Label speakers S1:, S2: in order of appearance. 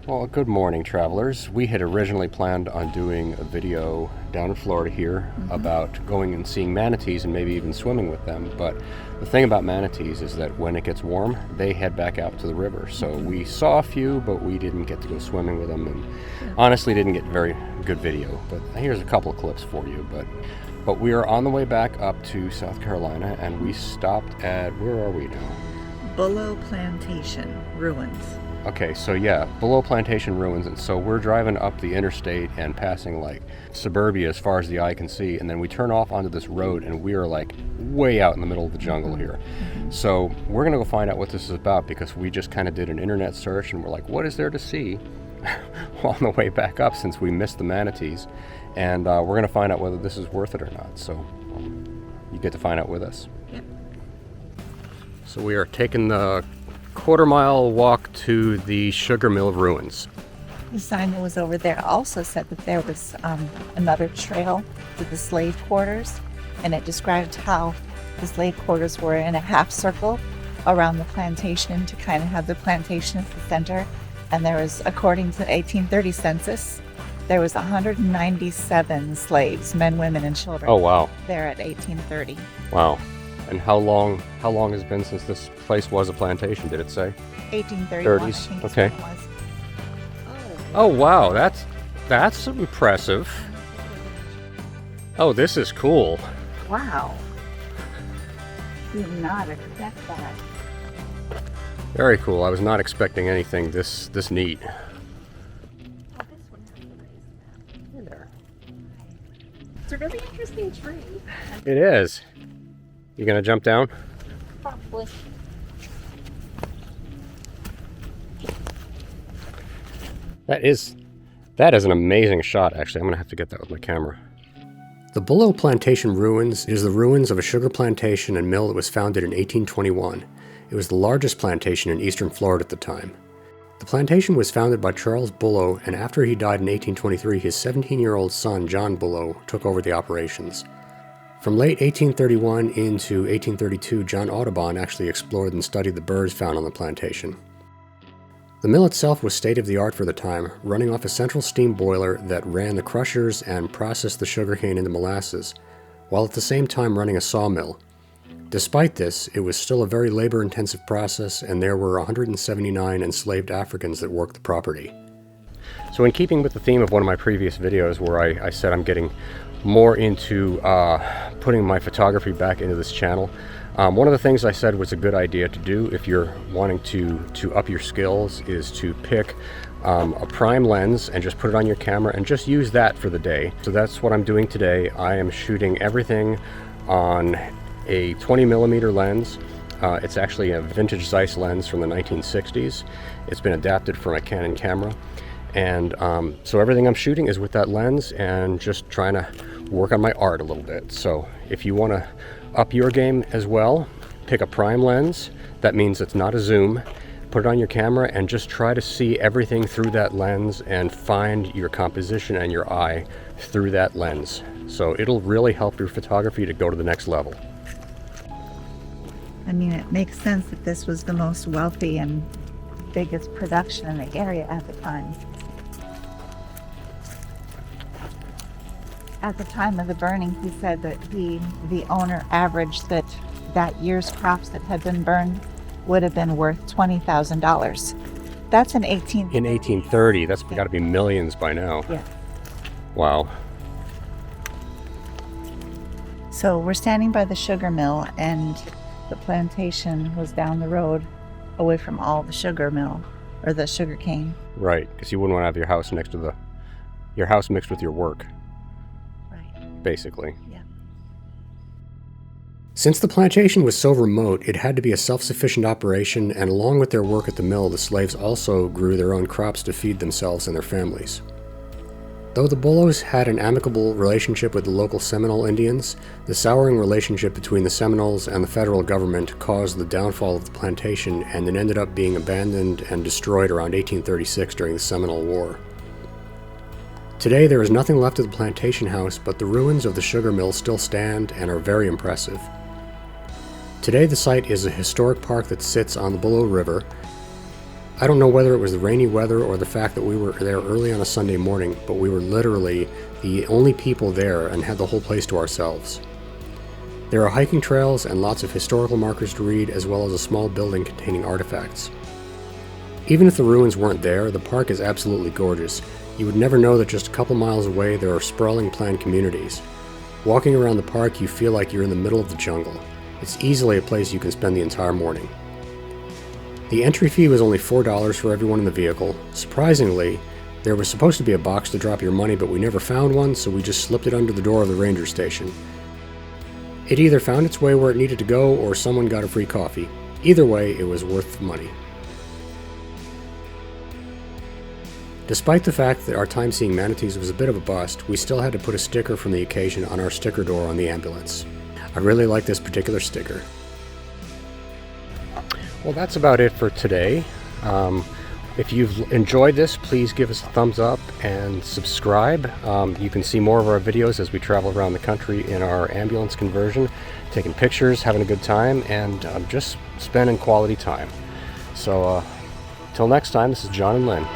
S1: Well, good morning, travelers. We had originally planned on doing a video down in Florida here about going and seeing manatees and maybe even swimming with them. But the thing about manatees is that when it gets warm, they head back out to the river. So we saw a few, but we didn't get to go swimming with them, and honestly didn't get very good video. But here's a couple of clips for you. But we are on the way back up to South Carolina, and we stopped at, where are we now?
S2: Bulow Plantation ruins.
S1: Okay, so yeah, Bulow Plantation ruins, and so we're driving up the interstate and passing like suburbia as far as the eye can see, and then we turn off onto this road and we are like way out in the middle of the jungle here. So we're gonna go find out what this is about, because we just kind of did an internet search and we're like, what is there to see on the way back up, since we missed the manatees, and we're gonna find out whether this is worth it or not. So you get to find out with us.
S2: Yep.
S1: So we are taking the quarter-mile walk to the sugar mill ruins.
S2: The sign that was over there also said that there was another trail to the slave quarters, and it described how the slave quarters were in a half circle around the plantation to kind of have the plantation as the center. And there was, according to the 1830 census, there was 197 slaves, men, women, and children.
S1: Oh wow.
S2: There at 1830.
S1: Wow. And how long has it been since this place was a plantation, did it say?
S2: 1831,
S1: 30s.
S2: I think is
S1: Okay.
S2: when it was.
S1: Oh wow, that's impressive. Oh, this is cool.
S2: Wow. Did not expect that.
S1: Very cool. I was not expecting anything this neat. Hey there.
S2: It's a really interesting tree.
S1: It is. You gonna jump down?
S2: Probably.
S1: That is an amazing shot, actually. I'm gonna have to get that with my camera. The Bulow Plantation ruins is the ruins of a sugar plantation and mill that was founded in 1821. It was the largest plantation in eastern Florida at the time. The plantation was founded by Charles Bulow, and after he died in 1823, his 17-year-old son, John Bulow, took over the operations. From late 1831 into 1832, John Audubon actually explored and studied the birds found on the plantation. The mill itself was state-of-the-art for the time, running off a central steam boiler that ran the crushers and processed the sugarcane into molasses, while at the same time running a sawmill. Despite this, it was still a very labor-intensive process, and there were 179 enslaved Africans that worked the property. So in keeping with the theme of one of my previous videos where I said I'm getting more into putting my photography back into this channel, one of the things I said was a good idea to do if you're wanting to up your skills is to pick a prime lens and just put it on your camera and just use that for the day. So that's what I'm doing today. I am shooting everything on a 20mm lens. It's actually a vintage Zeiss lens from the 1960s. It's been adapted from a Canon camera. And so everything I'm shooting is with that lens and just trying to work on my art a little bit. So if you want to up your game as well, pick a prime lens. That means it's not a zoom. Put it on your camera and just try to see everything through that lens and find your composition and your eye through that lens. So it'll really help your photography to go to the next level.
S2: I mean, it makes sense that this was the most wealthy and biggest production in the area at the time. At the time of the burning, he said that the owner averaged that year's crops that had been burned would have been worth $20,000. That's in
S1: 1830. That's got to be millions by now.
S2: Yeah.
S1: Wow.
S2: So we're standing by the sugar mill, and the plantation was down the road, away from all the sugar mill or the sugar cane.
S1: Right, because you wouldn't want to have your house next to your house mixed with your work.
S2: Right.
S1: Basically.
S2: Yeah.
S1: Since the plantation was so remote, it had to be a self-sufficient operation, and along with their work at the mill, the slaves also grew their own crops to feed themselves and their families. Though the Bulows had an amicable relationship with the local Seminole Indians, the souring relationship between the Seminoles and the federal government caused the downfall of the plantation, and it ended up being abandoned and destroyed around 1836 during the Seminole War. Today there is nothing left of the plantation house, but the ruins of the sugar mill still stand and are very impressive. Today the site is a historic park that sits on the Bulow River. I don't know whether it was the rainy weather or the fact that we were there early on a Sunday morning, but we were literally the only people there and had the whole place to ourselves. There are hiking trails and lots of historical markers to read, as well as a small building containing artifacts. Even if the ruins weren't there, the park is absolutely gorgeous. You would never know that just a couple miles away there are sprawling planned communities. Walking around the park, you feel like you're in the middle of the jungle. It's easily a place you can spend the entire morning. The entry fee was only $4 for everyone in the vehicle. Surprisingly, there was supposed to be a box to drop your money, but we never found one, so we just slipped it under the door of the ranger station. It either found its way where it needed to go, or someone got a free coffee. Either way, it was worth the money. Despite the fact that our time seeing manatees was a bit of a bust, we still had to put a sticker from the occasion on our sticker door on the ambulance. I really like this particular sticker. Well, that's about it for today. If you've enjoyed this, please give us a thumbs up and subscribe. You can see more of our videos as we travel around the country in our ambulance conversion, taking pictures, having a good time, and just spending quality time. So, till next time, this is John and Lynn.